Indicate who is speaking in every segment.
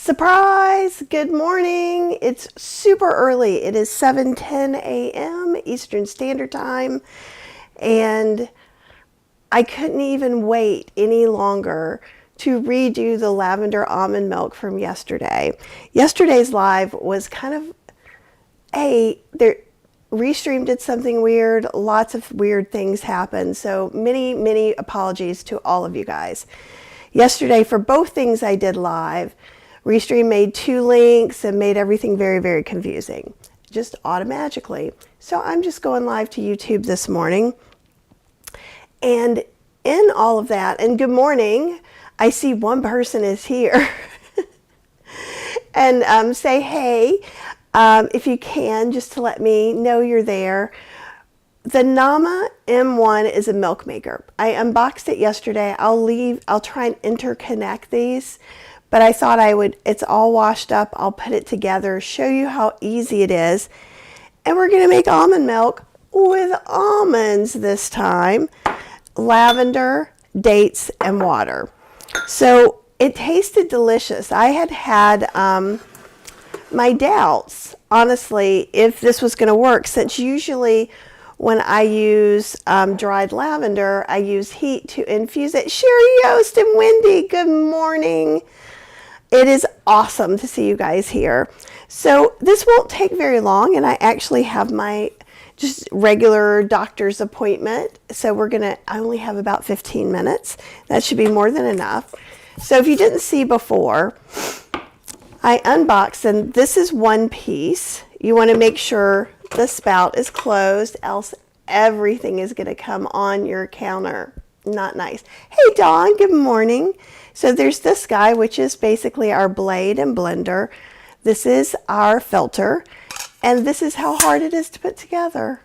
Speaker 1: Surprise! Good morning. It's super early. It is 7:10 a.m. Eastern Standard Time, and I couldn't even wait any longer to redo the lavender almond milk from yesterday. Yesterday's live was kind of Restream did something weird. Lots of weird things happened. So many apologies to all of you guys. Yesterday, for both things I did live, Restream made 2 links and made everything very confusing, just automatically. So I'm just going live to YouTube this morning. And in all of that, and good morning, I see one person is here. And say hey, if you can, just to let me know you're there. The Nama M1 is a milk maker. I unboxed it yesterday. I'll try and interconnect these, but I thought it's all washed up. I'll put it together, show you how easy it is. And we're gonna make almond milk with almonds this time. Lavender, dates, and water. So it tasted delicious. I had my doubts, honestly, if this was gonna work, since usually when I use dried lavender, I use heat to infuse it. Sherry, Yost, and Wendy, good morning. It is awesome to see you guys here. So this won't take very long, and I actually have my just regular doctor's appointment. So I only have about 15 minutes. That should be more than enough. So if you didn't see before, I unboxed, and this is one piece. You want to make sure the spout is closed, else everything is going to come on your counter. Not nice. Hey Dawn, good morning. So there's this guy, which is basically our blade and blender. This is our filter, and this is how hard it is to put together.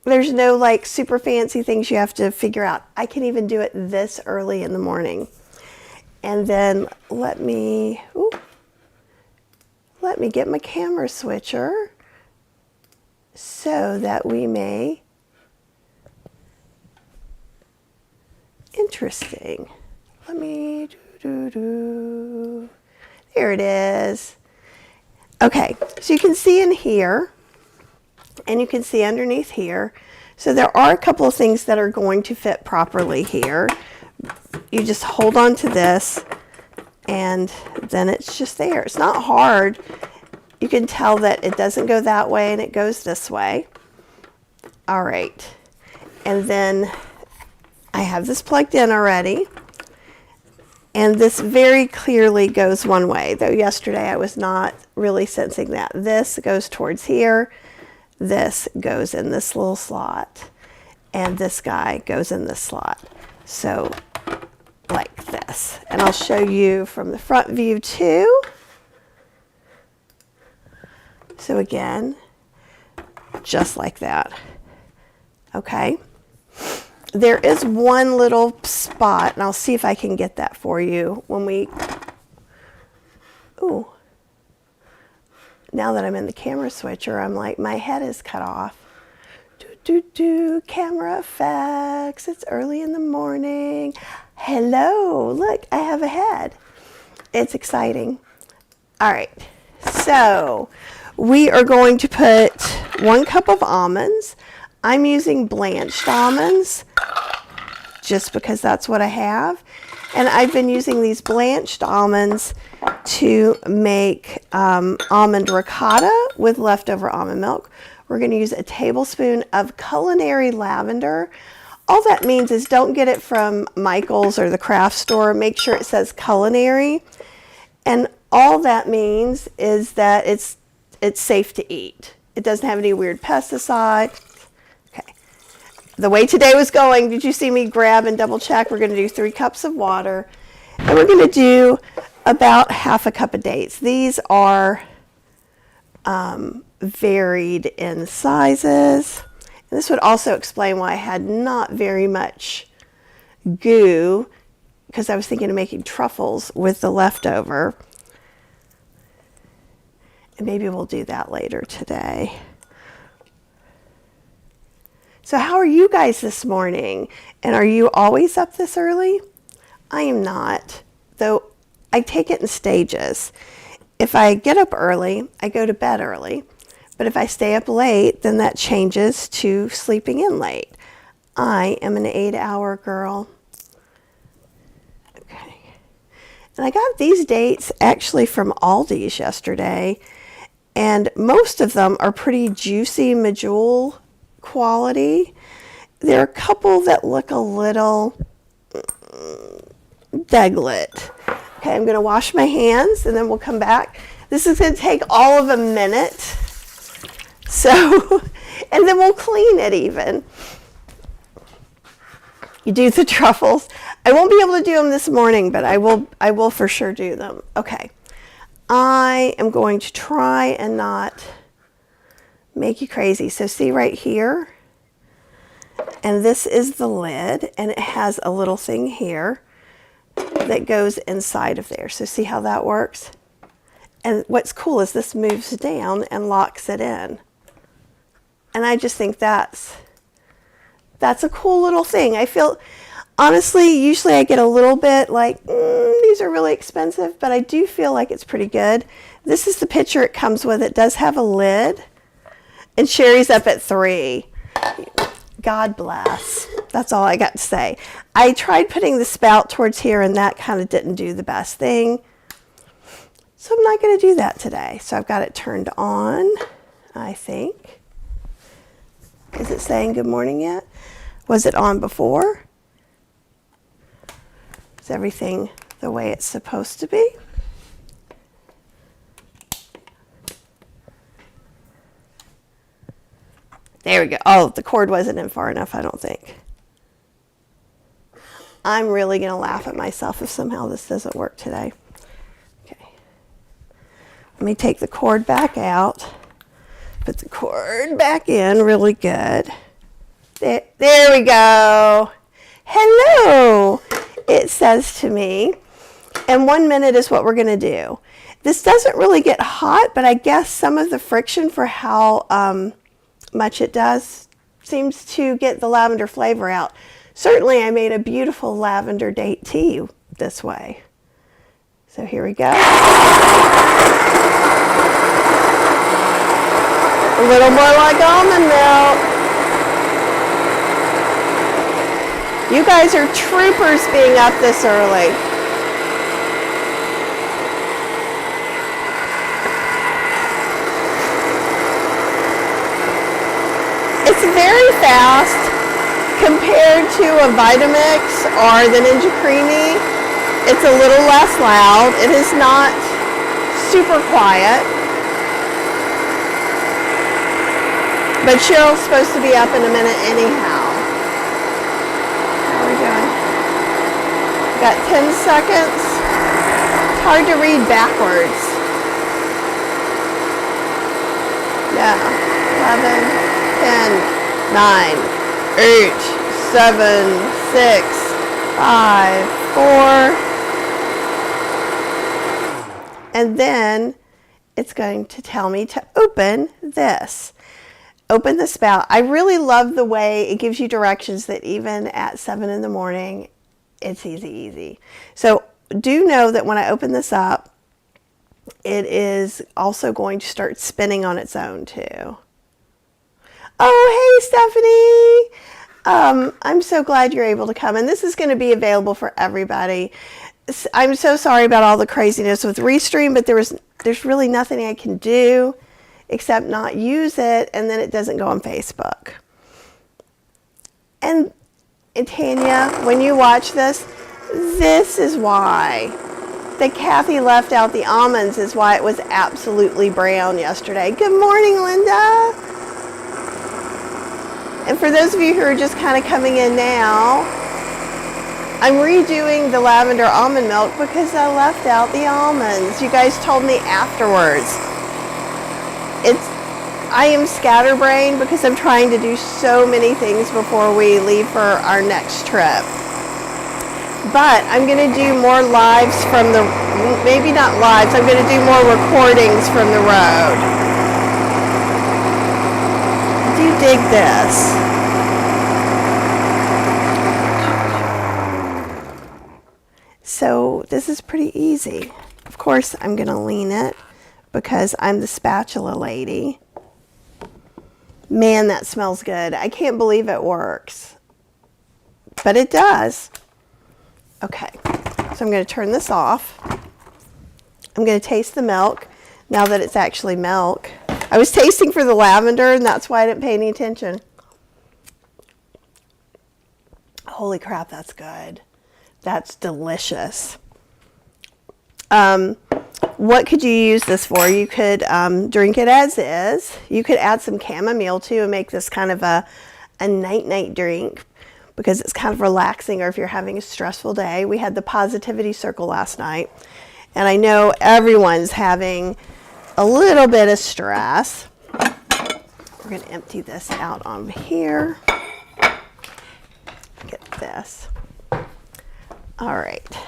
Speaker 1: There's no like super fancy things you have to figure out. I can even do it this early in the morning. And then let me get my camera switcher so that we may. Interesting. Let me There it is. Okay, so you can see in here, and you can see underneath here. So there are a couple of things that are going to fit properly here. You just hold on to this, and then it's just there. It's not hard. You can tell that it doesn't go that way and it goes this way. All right, and then I have this plugged in already, and this very clearly goes one way, though yesterday I was not really sensing that. This goes towards here, this goes in this little slot, and this guy goes in this slot. So like this, and I'll show you from the front view too. So again, just like that. Okay. There is one little spot, and I'll see if I can get that for you when we, now that I'm in the camera switcher, I'm like, my head is cut off. Camera effects, it's early in the morning. Hello, look, I have a head. It's exciting. All right, so we are going to put 1 cup of almonds. I'm using blanched almonds just because that's what I have. And I've been using these blanched almonds to make almond ricotta with leftover almond milk. We're going to use a tablespoon of culinary lavender. All that means is don't get it from Michael's or the craft store. Make sure it says culinary. And all that means is that it's safe to eat. It doesn't have any weird pesticide. The way today was going, did you see me grab and double check? We're going to do 3 cups of water, and we're going to do about half a cup of dates. These are varied in sizes. And this would also explain why I had not very much goo, because I was thinking of making truffles with the leftover. And maybe we'll do that later today. So how are you guys this morning? And are you always up this early? I am not, though I take it in stages. If I get up early, I go to bed early. But if I stay up late, then that changes to sleeping in late. I am an 8-hour girl. Okay. And I got these dates actually from Aldi's yesterday. And most of them are pretty juicy medjool quality. There are a couple that look a little degled. Okay, I'm going to wash my hands and then we'll come back. This is going to take all of a minute. So, and then we'll clean it even. You do the truffles. I won't be able to do them this morning, but I will for sure do them. Okay. I am going to try and not make you crazy. So see right here, and this is the lid, and it has a little thing here that goes inside of there. So see how that works? And what's cool is this moves down and locks it in. And I just think that's a cool little thing. I feel, honestly, usually I get a little bit like, these are really expensive, but I do feel like it's pretty good. This is the picture it comes with. It does have a lid. And Sherry's up at 3. God bless. That's all I got to say. I tried putting the spout towards here, and that kind of didn't do the best thing. So I'm not going to do that today. So I've got it turned on, I think. Is it saying good morning yet? Was it on before? Is everything the way it's supposed to be? There we go. Oh, the cord wasn't in far enough, I don't think. I'm really going to laugh at myself if somehow this doesn't work today. Okay. Let me take the cord back out. Put the cord back in really good. There we go. Hello, it says to me. And 1 minute is what we're going to do. This doesn't really get hot, but I guess some of the friction for how much it does seems to get the lavender flavor out. Certainly, I made a beautiful lavender date tea this way. So here we go. A little more like almond milk. You guys are troopers being up this early. It's very fast compared to a Vitamix or the Ninja Creami. It's a little less loud. It is not super quiet. But Cheryl's supposed to be up in a minute anyhow. How are we doing? Got 10 seconds. It's hard to read backwards. Yeah. 11, 10, 9, 8, 7, 6, 5, 4. And then it's going to tell me to open this. Open the spout. I really love the way it gives you directions that even at 7 in the morning, it's easy. So do know that when I open this up, it is also going to start spinning on its own too. Oh, hey, Stephanie. I'm so glad you're able to come. And this is going to be available for everybody. I'm so sorry about all the craziness with Restream, but there's really nothing I can do except not use it, and then it doesn't go on Facebook. And Tanya, when you watch this, this is why that Kathy left out the almonds, is why it was absolutely brown yesterday. Good morning, Linda. And for those of you who are just kind of coming in now, I'm redoing the lavender almond milk because I left out the almonds. You guys told me afterwards. I am scatterbrained because I'm trying to do so many things before we leave for our next trip. But I'm going to do more lives from the, maybe not lives, I'm going to do more recordings from the road. Do you dig this? so this is pretty easy. Of course, I'm going to lean it because I'm the spatula lady. Man, that smells good. I can't believe it works, but it does. Okay, so I'm going to turn this off. I'm going to taste the milk now that it's actually milk. I was tasting for the lavender, and that's why I didn't pay any attention. Holy crap, that's good. That's delicious. What could you use this for? You could drink it as is. You could add some chamomile too and make this kind of a night-night drink because it's kind of relaxing, or if you're having a stressful day. We had the positivity circle last night, and I know everyone's having a little bit of stress. We're going to empty this out on here. Get this. All right.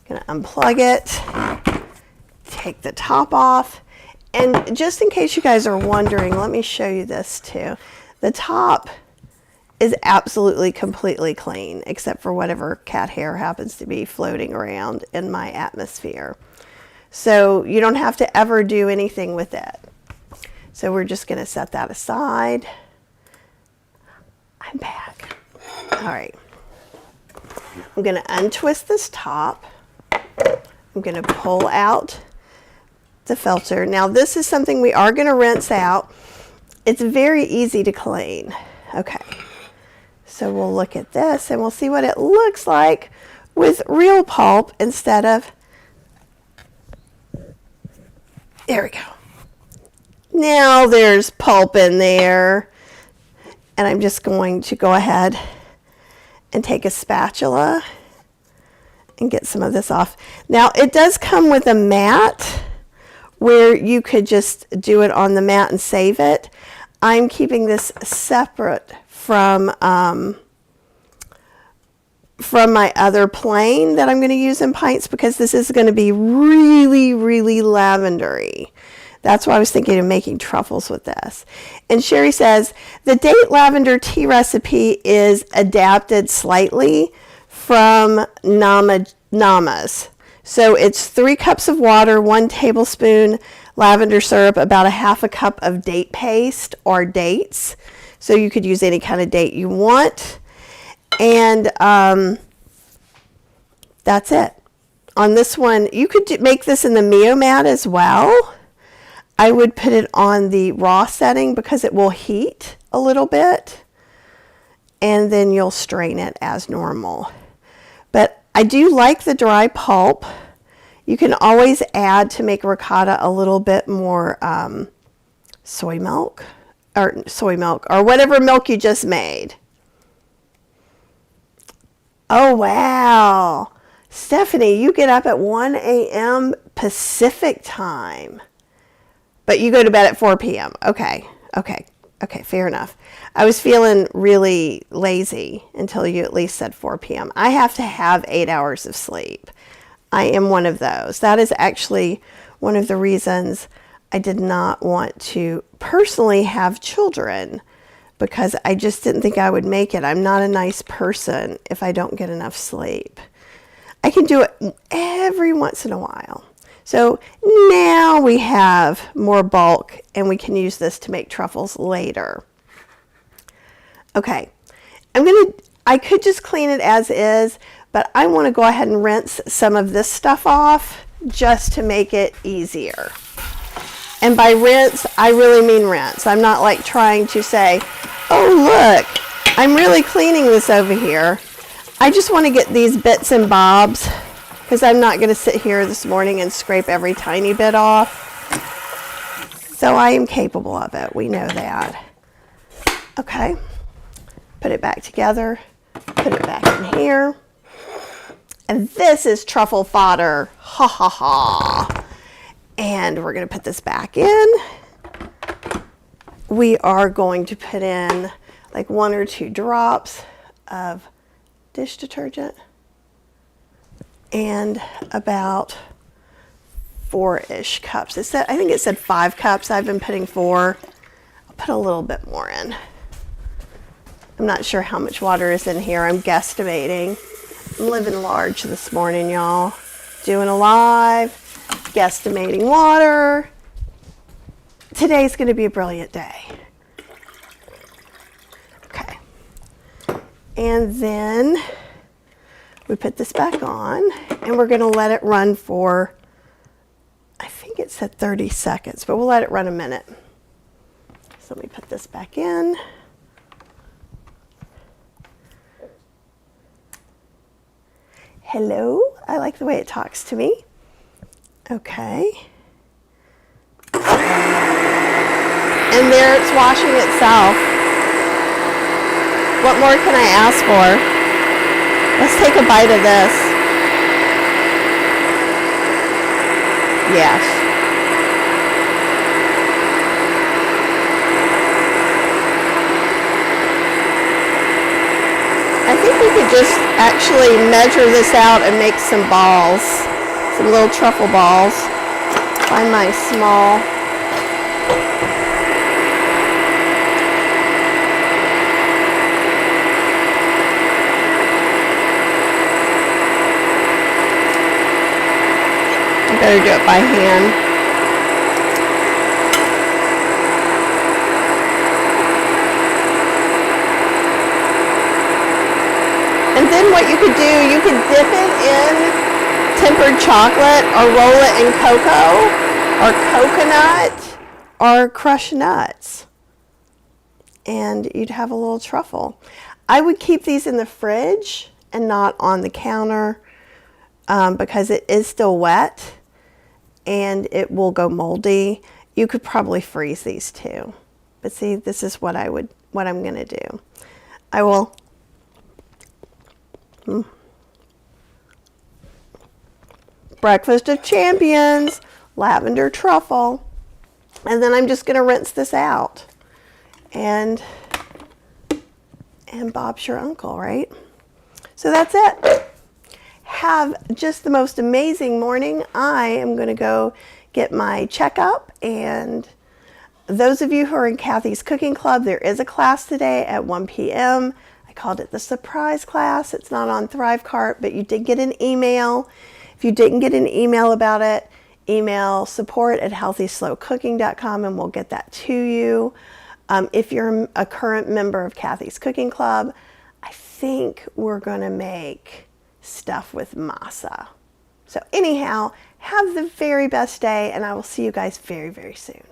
Speaker 1: Going to unplug it. Take the top off. And just in case you guys are wondering, let me show you this too. The top is absolutely completely clean, except for whatever cat hair happens to be floating around in my atmosphere. So you don't have to ever do anything with it. So we're just going to set that aside. I'm back. All right. I'm going to untwist this top. I'm going to pull out the filter. Now this is something we are going to rinse out. It's very easy to clean. Okay. So we'll look at this and we'll see what it looks like with real pulp instead of... There we go. Now there's pulp in there, and I'm just going to go ahead and take a spatula and get some of this off. Now it does come with a mat where you could just do it on the mat and save it. I'm keeping this separate from my other plane that I'm going to use in pints because this is going to be really, really lavendery. That's why I was thinking of making truffles with this. And Sherry says, the date lavender tea recipe is adapted slightly from Nama's. So it's 3 cups of water, 1 tablespoon lavender syrup, about a half a cup of date paste or dates. So you could use any kind of date you want. And that's it. On this one, you could make this in the Mio mat as well. I would put it on the raw setting because it will heat a little bit, and then you'll strain it as normal. But I do like the dry pulp. You can always add, to make ricotta, a little bit more soy milk or whatever milk you just made. Oh, wow. Stephanie, you get up at 1 a.m. Pacific time, but you go to bed at 4 p.m. Okay, fair enough. I was feeling really lazy until you at least said 4 p.m. I have to have 8 hours of sleep. I am one of those. That is actually one of the reasons I did not want to personally have children, because I just didn't think I would make it. I'm not a nice person if I don't get enough sleep. I can do it every once in a while. So now we have more bulk, and we can use this to make truffles later. Okay, I could just clean it as is, but I want to go ahead and rinse some of this stuff off just to make it easier. And by rinse, I really mean rinse. I'm not like trying to say, oh look, I'm really cleaning this over here. I just want to get these bits and bobs, because I'm not going to sit here this morning and scrape every tiny bit off. So I am capable of it. We know that. Okay. Put it back together. Put it back in here. And this is truffle fodder. Ha ha ha. And we're going to put this back in. We are going to put in like 1 or 2 drops of dish detergent and about 4-ish cups. I think it said 5 cups. I've been putting 4. I'll put a little bit more in. I'm not sure how much water is in here. I'm guesstimating. I'm living large this morning, y'all. Doing a live, guesstimating water. Today's going to be a brilliant day. Okay. And then we put this back on, and we're going to let it run for, I think it said 30 seconds, but we'll let it run a minute. So let me put this back in. Hello, I like the way it talks to me. Okay. And there it's washing itself. What more can I ask for? Let's take a bite of this. Yes. I think we could just actually measure this out and make some balls, some little truffle balls. Find my small. I better do it by hand. And then what you could do, you could dip it in tempered chocolate or roll it in cocoa or coconut or crushed nuts. And you'd have a little truffle. I would keep these in the fridge and not on the counter because it is still wet and it will go moldy. You could probably freeze these too. But see, this is what I'm going to do. I will Breakfast of Champions, lavender truffle. And then I'm just going to rinse this out. And Bob's your uncle, right? So that's it. Have just the most amazing morning. I am going to go get my checkup. And those of you who are in Kathy's Cooking Club, there is a class today at 1 p.m. I called it the surprise class. It's not on ThriveCart, but you did get an email. If you didn't get an email about it, email support@healthyslowcooking.com and we'll get that to you. If you're a current member of Kathy's Cooking Club, I think we're going to make stuff with masa. So anyhow, have the very best day, and I will see you guys very, very soon.